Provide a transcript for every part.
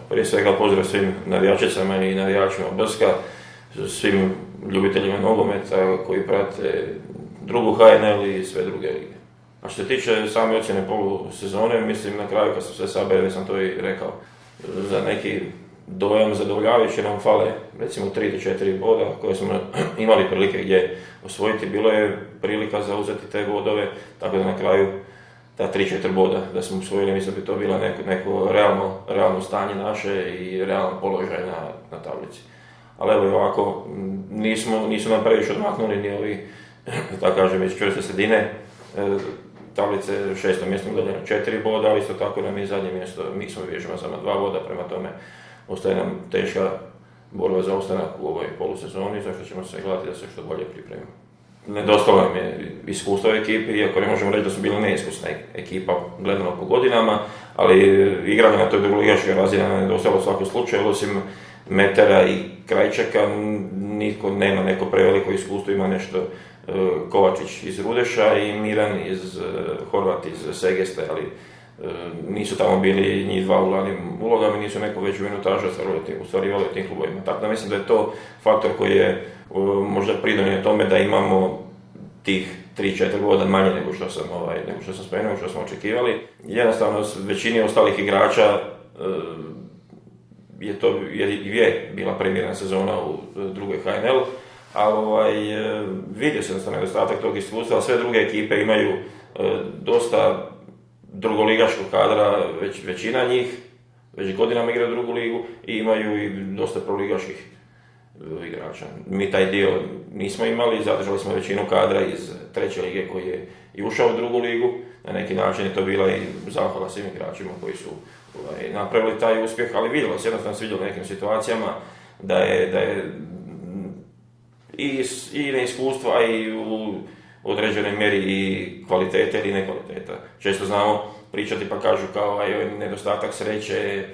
Prije svega pozdrav svim navijačicama i navijačima Brska, svim ljubiteljima nogometa koji prate drugu HNL i sve druge lige. A što se tiče same ocjene polusezone, mislim na kraju kad sam sve sabere, već sam to i rekao, za neki dojam zadovoljavajući nam fale recimo 3 do 4 boda koje smo imali prilike gdje osvojiti. Bilo je prilika za uzeti te bodove, tako da na kraju ta 3-4 boda da smo usvojili, mislim da bi to bilo neko realno stanje naše i realan položaj na tablici. Ali evo i ovako, nisu nam previše odmaknuli ni ovi, tako kažem, iz čvrste sredine tablice, 6. mjesto udaljeno 4 boda, ali isto tako nam je zadnje mjesto, mi smo bježimo samo 2 boda, prema tome ostaje nam teška borba za ostanak u ovoj polusezoni, zašto ćemo se gledati da se što bolje pripremimo. Nedostalo nam je iskustva u ekipi, iako ne možemo reći da smo bili neiskusna ekipa gledano po godinama, ali igranje na toj drugoligaškoj razini nam je nedostalo u svakom slučaju, osim Metera i Krajčeka, nitko nema neko preveliko iskustvo, ima nešto Kovačić iz Rudeša i Miran iz Horvat iz Segeste, ali nisu tamo bili njih dva u glavnim ulogama i nisu neko veću minutažu ostvarivali u tim klubovima. Tako da mislim da je to faktor koji je možda pridonio tome da imamo tih 3-4 boda manje nego što sam spomenuo, što smo očekivali. Jednostavno, većini ostalih igrača je bila premijerna sezona u drugoj HNL, ali vidio se jednostavno nedostatak tog iskustva, ali sve druge ekipe imaju dosta drugoligaškog kadra, većina njih već godinama igraju drugu ligu i imaju i dosta proligaških igrača. Mi taj dio nismo imali, zadržali smo većinu kadra iz treće lige koji je i ušao u drugu ligu. Na neki način je to bila i zahvala svim igračima koji su napravili taj uspjeh, ali vidjelo se, jednostavno se vidjelo u nekim situacijama da je i neiskustvo, a i u određenoj mjeri i kvalitete ili nekvaliteta. Često znamo pričati pa kažu kao nedostatak sreće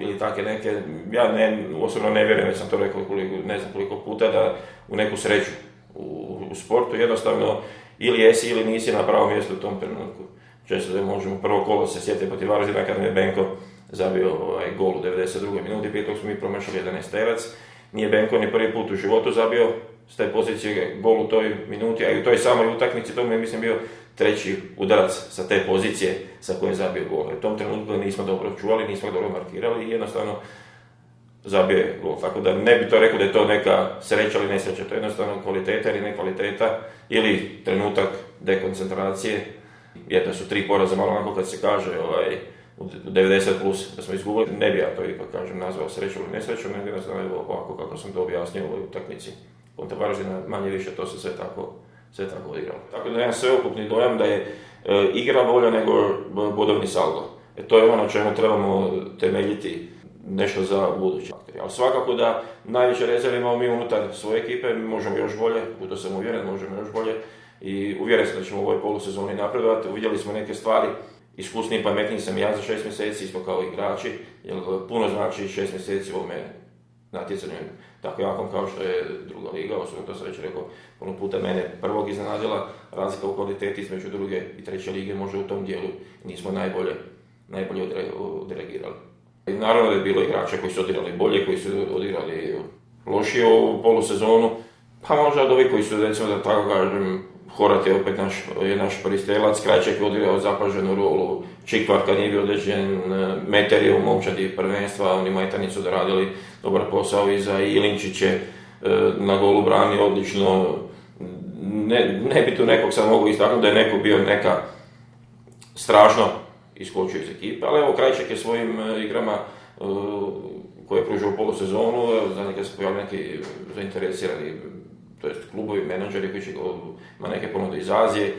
ili takve neke, ja osobno ne vjerujem, već sam to rekao ne znam koliko puta, da u neku sreću u sportu jednostavno ili jesi ili nisi na pravom mjestu u tom trenutku. Često da možemo prvo kolo se sjetiti protiv Varaždina kada mi je Benko zabio gol u 92. minuti, prije tog smo mi promašali 11-terac. Nije Benko ni prvi put u životu zabio s te pozicije gol u toj minuti, a i u toj samoj utakmici to mi je mislim bio treći udarac sa te pozicije sa koje je zabio gol. U tom trenutku nismo dobro čuvali, nismo dobro markirali i jednostavno zabio je gol. Tako da ne bi to rekao da je to neka sreća ili nesreća, to je jednostavno kvaliteta ili nekvaliteta ili trenutak dekoncentracije. Jer da su 3 poraza malo onako kad se kaže u 90 plus da smo izgubili, ne bi ja to ipak kažem nazvao srećom ili nesrećom, nego jednostavno ovako kako sam to objasnio u ovoj utakmici kontra Varaždina, manje više to se sve tako odigralo. Tako da imam sveukupni dojam da je igra bolja nego bodovni saldo. To je ono čemu trebamo temeljiti nešto za buduće. Ali svakako da najviše rezerve imamo mi unutar svoje ekipe, mi možemo još bolje, u to sam uvjeren, možemo još bolje i uvjeren sam da ćemo u ovoj polusezoni napredovati. Uvidjeli smo neke stvari, iskusniji i pametniji sam ja za 6 mjeseci, isto kao igrači, jer puno znači 6 mjeseci u ovome natjecanju tako jakom kao što je druga liga, osobno to sam već rekao puno puta, mene prvog iznenadila razlika u kvaliteti između druge i treće lige, možda u tom dijelu nismo najbolje odreagirali. I naravno da je bilo igrača koji su odigrali bolje, koji su odigrali lošije u polusezonu, pa možda od ovih koji su, recimo da tako kažem, Horvat je opet naš prvi strelac, Krajček je odigrao zapaženu rolu, Čikvar kad nije bio određen, Meter je u momčadi prvenstva, oni Majtani su doradili dobar posao iza, Ilinčić je na golu branio odlično, ne bi tu nekog sad mogu istaknuti da je neko bio neka strašno iskočio iz ekipe, ali evo Krajček je svojim igrama koje je pružio u polusezonu, za njega se pojavili neki zainteresirani, to jest klubovi, menadžeri koji će ima neke ponude iz Azije,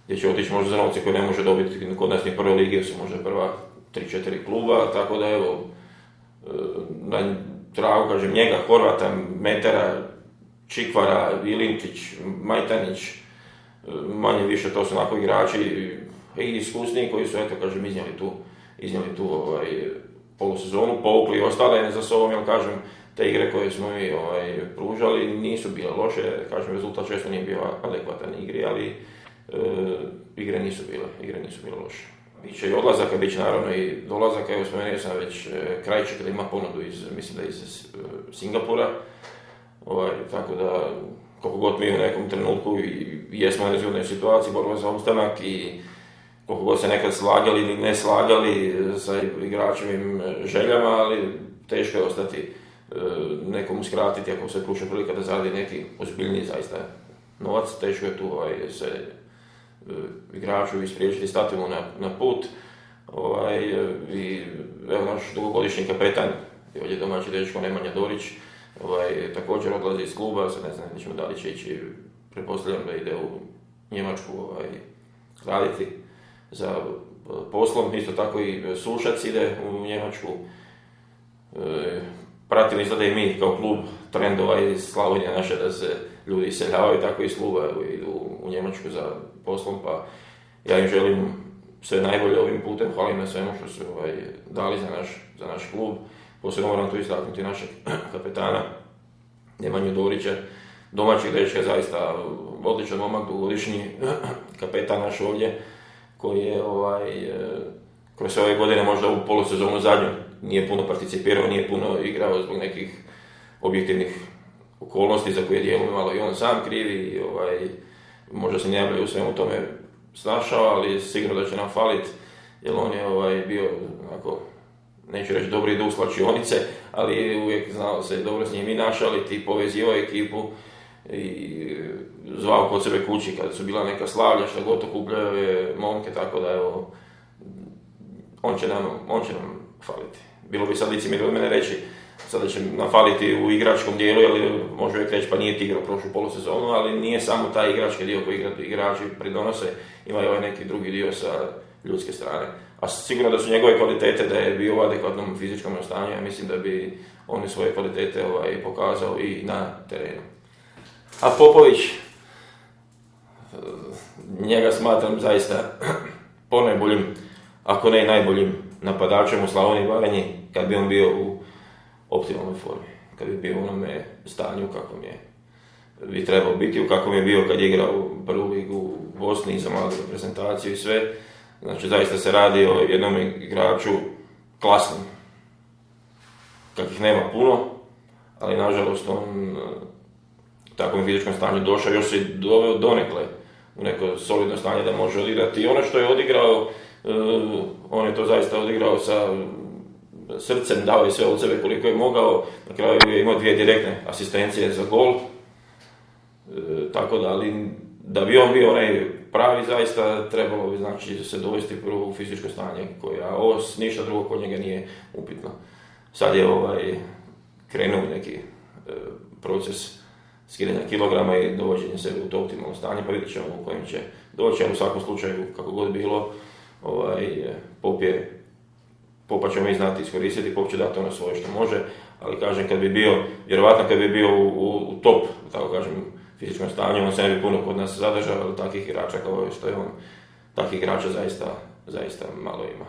gdje će otići možda za novce koje ne može dobiti kod nas ni prve lige, su možda prva 3-4 kluba, tako da evo, na tragu, kažem, njega, Horvata, Metera, Čikvara, Ilinčić, Majtanić, manje više to su onako igrači i iskusniji koji su, eto, kažem, iznijeli tu polusezonu, povukli i ostale za sobom, jer kažem, te igre koje smo mi pružali nisu bile loše, kažem, rezultat često nije bio adekvatan igri, ali igre nisu bile loše. Biće i odlazaka, bit će naravno i dolazaka. Evo spomenuo sam već Krajček da ima ponudu mislim da iz Singapura. Tako da, koliko god mi u nekom trenutku jesmo u nezgodnoj situaciji, borba za opstanak i koliko god se nekad slagali ili ne slagali sa igračevim željama, ali teško je ostati nekom uskratiti ako se pruža prilika da zaradi neki ozbiljniji zaista novac, teško je tu se igraču ispriječiti, stati mu na put. I evo naš dugogodišnji kapetan, ovdje domaći dečko Nemanja Dorić, također odlazi iz kluba, sad ne znam da li će ići, pretpostavljam da ide u Njemačku raditi za poslom, isto tako i Sušac ide u Njemačku. Pratimo izgleda i mi kao klub trendova iz Slavonije naše da se ljudi iseljavaju, tako iz kluba idu u Njemačku za poslom, pa ja im želim sve najbolje ovim putem, hvalim na svemu što su dali za naš klub. Posebno moram tu istaknuti našeg kapetana Nemanju Dorića, domaćeg dečka, zaista odličan momak, dugogodišnji kapetan naš ovdje, koji je kroz ove godine možda u polusezonu zadnju nije puno participirao, nije puno igrao zbog nekih objektivnih okolnosti za koje dijelom malo i on sam krivi i možda se najbolje u svemu tome snašao, ali sigurno da će nam falit, jer on je bio onako, neću reći dobri duh slačionice, ali uvijek znao se dobro s njim i našaliti, povezivao ekipu i zvao kod sebe kući kad su bila neka slavlja, što god okupljaju je momke, tako da evo, on će nam faliti. Bilo bi sad licemjerno od mene reći sada će nam faliti u igračkom dijelu, jer može uvijek reći pa nije ti igrao prošlu polusezonu, ali nije samo taj igrački dio koji igrači pridonose, ima i neki drugi dio sa ljudske strane. A sigurno da su njegove kvalitete, da je bio u adekvatnom fizičkom stanju, ja mislim da bi on svoje kvalitete pokazao i na terenu. A Popović, njega smatram zaista ponajboljim, ako ne i najboljim napadačem u Slavoniji i Baranji, kad bi on bio u optimalnoj formi, kad bi bio u onome stanju kakvom bi trebao biti, u kakvom je bio kad je igrao prvu ligu u Bosni za mladu reprezentaciju i sve. Znači, zaista se radi o jednom igraču klasnom, kakvih nema puno, ali nažalost on u takvom fizičkom stanju došao, još se doveo donekle u neko solidno stanje da može odigrati. I ono što je odigrao, on je to zaista odigrao sa srcem, dao je sve od sebe koliko je mogao, na kraju je imao 2 direktne asistencije za gol, tako da, ali da bi on bio onaj pravi, zaista trebalo bi znači se dovesti prvo u fizičko stanje, a ovo ništa drugo kod njega nije upitno. Sad je krenuo neki proces skidanja kilograma i dovođenja sebe u to optimalno stanje, pa vidjet ćemo u kojem će doći, ali u svakom slučaju, kako god bilo, Popa ćemo i znati iskoristiti, Pop će dati ono svoje što može, ali kažem, vjerovatno kad bi bio u top, tako kažem, fizičkom stanju, on se ne bi puno kod nas zadržao, ali takvih igrača kao što je on, takvih igrača zaista malo ima.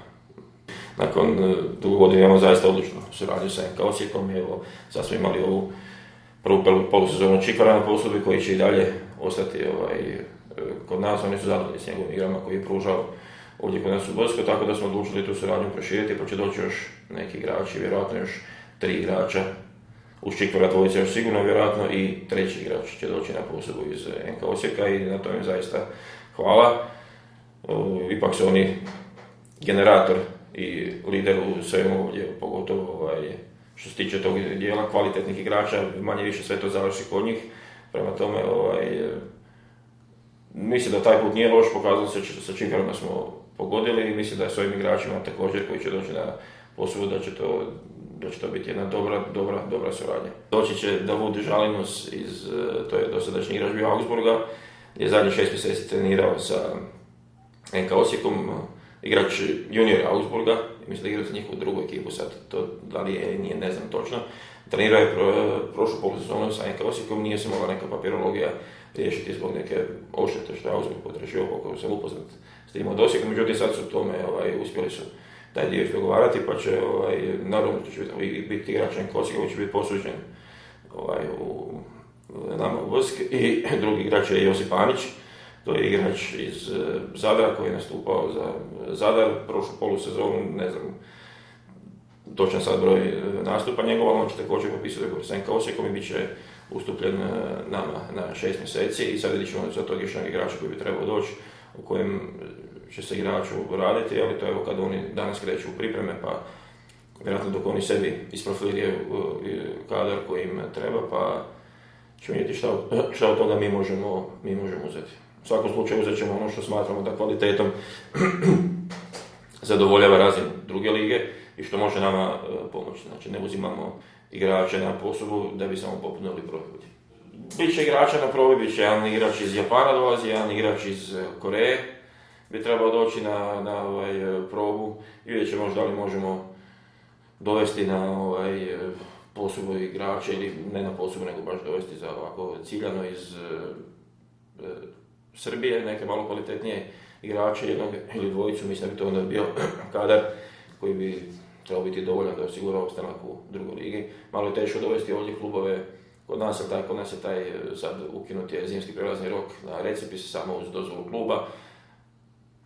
Nakon dugo godina imamo zaista odličnu suradnju sa NK Osijekom, evo, sad smo imali ovu prvu polusezonu Čikvara na posudbi koji će i dalje ostati kod nas, oni su zadovoljni s njegovim igrama koji je pružao ovdje kod nas u Bosku, tako da smo odlučili tu suradnju proširiti, pa će doći još neki igrači, vjerojatno još 3 igrača. Uz Čikvara dvojica još sigurno, vjerojatno i 3. igrač će doći na posudbu iz NK Osijeka i na to im zaista hvala. Ipak su oni generator i lider u svemu ovdje, pogotovo što se tiče tog dijela kvalitetnih igrača, manje više sve to završi kod njih. Prema tome, mislim da taj put nije loš, pokazalo se sa Čikvarom da smo pogodili i mislim da je s ovim igračima također koji će doći na posudbu da će to biti jedna dobra suradnja. Doći će Davud Žalinus, to je dosadašnji igrač bio Augsburga, gdje je zadnjih 6 mjeseci trenirao sa NK Osijekom, igrač junior Augsburga, mislim da igra za njihovu drugu ekipu sad, to da li je, nije, ne znam točno. Trenirao je prošlu polusezonu sa NK Osijekom, nije se mogla neka papirologija riješiti zbog neke odštete što je Augsburg potražio, koliko sam upoznat s tim od Osijeka, međutim sad su tome uspjeli su taj dio ispregovarati, pa će naravno će biti igrač NK Osijeka koji će biti posuđen u nama u Bosk i drugi igrač je Josip Anić, To je igrač iz Zadra koji je nastupao za Zadar prošlu polusezonu, ne znam točan sad broj nastupa njegova, ali on će također popisati ugovor s NK Osijekom i bit će ustupljen nama na 6 mjeseci i sad vidit ćemo za tog još igrača koji bi trebao doći, u kojem će se igraču raditi, ali to je evo kad oni danas kreću u pripreme, pa vjerojatno dok oni sebi isprofiliraju kadar koji im treba, pa ćemo vidjeti šta od toga mi možemo uzeti. U svakom slučaju uzet ćemo ono što smatramo da kvalitetom zadovoljava razinu druge lige i što može nama pomoći. Znači ne uzimamo igrače na poslugu da bi samo popunili broj ljudi. Biće igrača na probi, bit će jedan igrač iz Japana dolazi, jedan igrač iz Koreje bi trebao doći na probu i vidjet ćemo možda li možemo dovesti na poslugu igrače ili ne na poslugu nego baš dovesti za ovako ciljano iz Srbije, neke malo kvalitetnije igrače, jednog ili dvojicu, mislim da bi to onda bio kadar koji bi trebao biti dovoljan da osigura opstanak u drugoj ligi. Malo je teško dovesti ovdje klubove, kod nas je taj sad ukinut je zimski prelazni rok na recipis samo uz dozvolu kluba.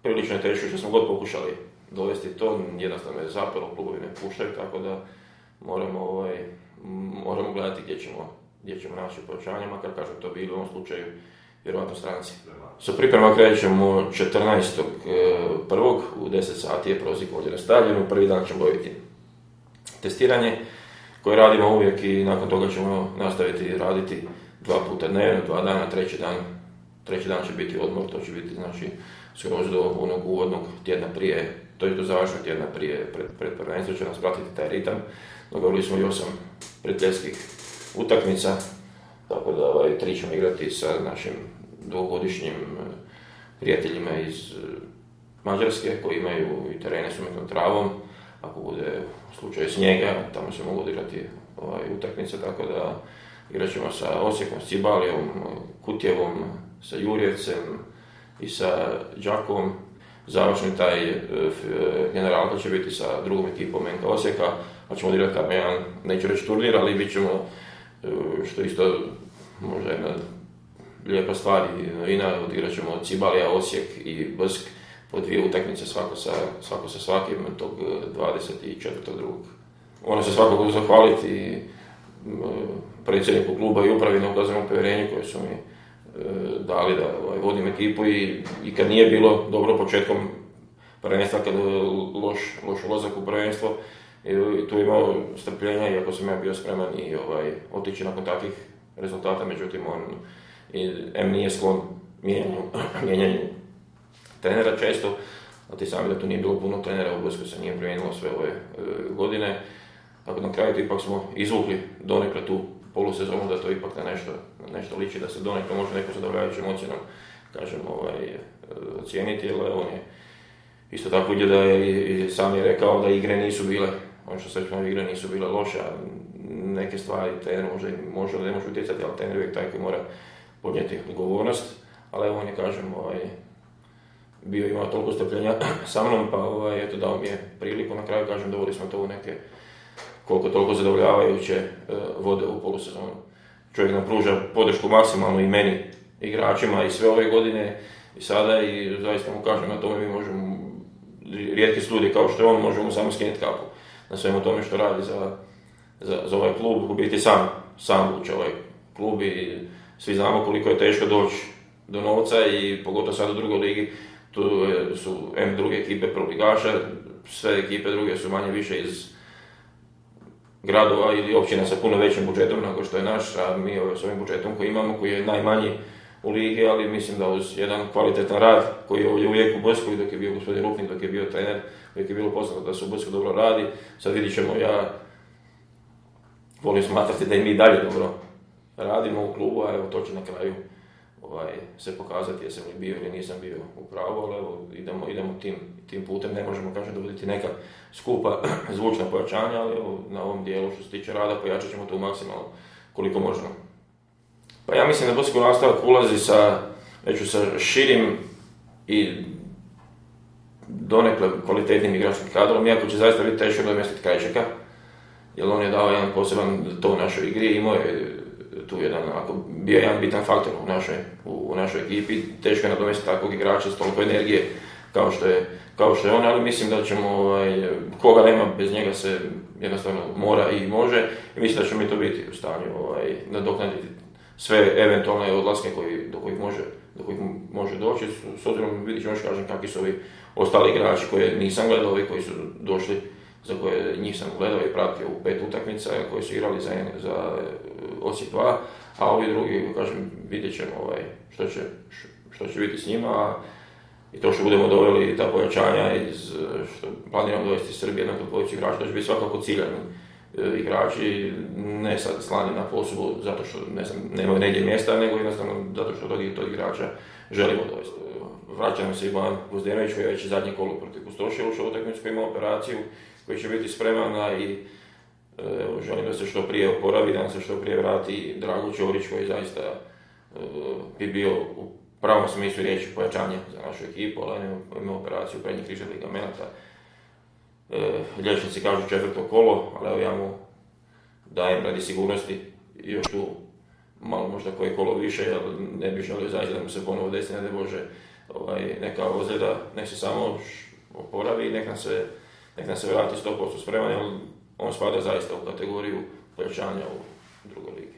Prilično je teško što smo god pokušali dovesti to, jednostavno je zapelo, klubovi ne puštaju, tako da moramo gledati gdje ćemo naći pojačanje, makar kažem to bili u ovom slučaju vjerojatno stranci. Sa priprema krećemo 14.1. u 10 sati je prozivka ovdje nastavljeno, prvi dan ćemo dobiti testiranje koje radimo uvijek i nakon toga ćemo nastaviti raditi 2 puta dnevno, 2 dana, treći dan će biti odmor, to će biti znači skroz do onog uvodnog tjedna prije, to je do završnog tjedna prije pred prvenstvo će nas pratiti taj ritam. Dogovorili smo i 8 prijateljskih utakmica, tako da 3 ćemo igrati sa našim dugogodišnjim prijateljima iz Mađarske koji imaju i terene s umjetnom travom. Ako bude slučaj snijega, tamo se mogu odigrati utakmice, tako da igrat ćemo sa Osijekom, s Cibalijom, Kutjevom, sa Jurjevcem i sa Đakovom. Završni taj generalka će biti sa drugom ekipom NK Osijeka, pa ćemo odigrati tamo jedan, neću reći turnir, ali bit ćemo, što isto možda jedna lijepa stvar i novina, odigrat ćemo Cibalija, Osijek i Brsk po 2 utakmice svako sa svakim tog 24.2. Ono se svakako zahvaliti predsjedniku kluba i upravi na ukazanom povjerenju koje su mi dali da vodim ekipu i kad nije bilo dobro početkom prvenstva, kad loš ulazak u prvenstvo, i tu imao strpljenja, iako sam ja bio spreman i otići nakon takvih rezultata, međutim on nije sklon mijenjanju trenera često, a ti sami da tu nije bilo puno trenera, u Brsku se nije promijenilo sve ove godine, tako na kraju ipak smo izvukli donekle tu polusezonu, da to ipak na nešto liči, da se donekle može neko zadovoljavajućim ocjenom, kažem, ocijeniti, jer on je isto tako vidio da je i sam je rekao da igre nisu bile, ono što se rekao, igre nisu bile loše, neke stvari trener možda ne može utjecati, ali trener uvijek taj koji mora podnijeti odgovornost, ali on je, kažem, bio imao toliko strpljenja sa mnom, pa eto dao mi je priliku, na kraju, kažem, doveli smo to u neke koliko toliko zadovoljavajuće vode u polusezonu. Čovjek nam pruža podršku maksimalno i meni, igračima i sve ove godine i sada i zaista mu kažem na tome mi možemo, rijetki su ljudi kao što je on, možemo samo skinuti kapu na svemu tome što radi za ovaj klub. U biti sam vuče ovaj klub i svi znamo koliko je teško doći do novca i pogotovo sad u drugoj ligi, tu su druge ekipe prvoligaša, sve ekipe druge su manje više iz gradova ili općina sa puno većim budžetom nego što je naš, a mi s ovim budžetom koji imamo, koji je najmanji u ligi, ali mislim da uz jedan kvalitetan rad koji je ovdje uvijek u Brsku, dok je bio gospodin Rupnik, dok je bio trener, uvijek je bilo poznato da se u Brsku dobro radi. Sad vidit ćemo, ja volim smatrati da i mi dalje dobro radimo u klubu, a evo to će na kraju se pokazati jesam li bio ili nisam bio u pravu, ali evo idemo tim putem, ne možemo kažem dovoditi neka skupa zvučna pojačanja, ali evo na ovom dijelu što se tiče rada pojačat ćemo to maksimalno koliko možemo. Pa ja mislim da Brsko nastavak ulazi sa širim i donekle kvalitetnim igračkim kadrom, iako će zaista biti teško domjestiti Krajčeka, jer on je dao jedan poseban to u našoj igri, imao je tu jedan, ako bio jedan bitan faktor u našoj ekipi. Teško je nadomjestiti takvog igrača s toliko energije kao što je on, ali mislim da ćemo, koga nema, bez njega se jednostavno mora i može, i mislim da ćemo mi to biti u stanju nadoknaditi sve eventualne odlaske do kojih može doći. S obzirom, vidit ćemo još kažem kakvi su ovi ostali igrači koje nisam gledao, ovi koji su došli, za koje njih sam gledao i pratio u 5 utakmica koji su igrali za Osijek 2, a ovi drugi, kažem, vidjet ćemo što će biti s njima. I to što budemo doveli ta pojačanja što planiramo dovesti iz Srbije, jednog od dvojicu igrača, to će biti svakako ciljani igrači, ne sad slani na poslu zato što nemaju negdje mjesta, nego jednostavno zato što tog igrača želimo dovesti. Vraća nam se Ivan Guzdenović koji je već zadnji kolo protiv Kustoševa ušao u utakmicu, koji ima operaciju, koji će biti spreman, i želim da se što prije oporavi, da nam se što prije vrati Drago Ćorić koji zaista bi bio u pravom smislu riječi pojačanje za našu ekipu, ali ima operaciju prednjih križnih ligamenata. Liječnici kažu 4. kolo, ali evo ja mu dajem radi sigurnosti još tu malo možda koje kolo više, jer ne bih želio zaista da mu se ponovo desi, ne da Bože neka ozljeda, nek se samo oporavi i nek nam se vrati 100% spreman, jer on spada zaista u kategoriju pojačanja u drugoj ligi.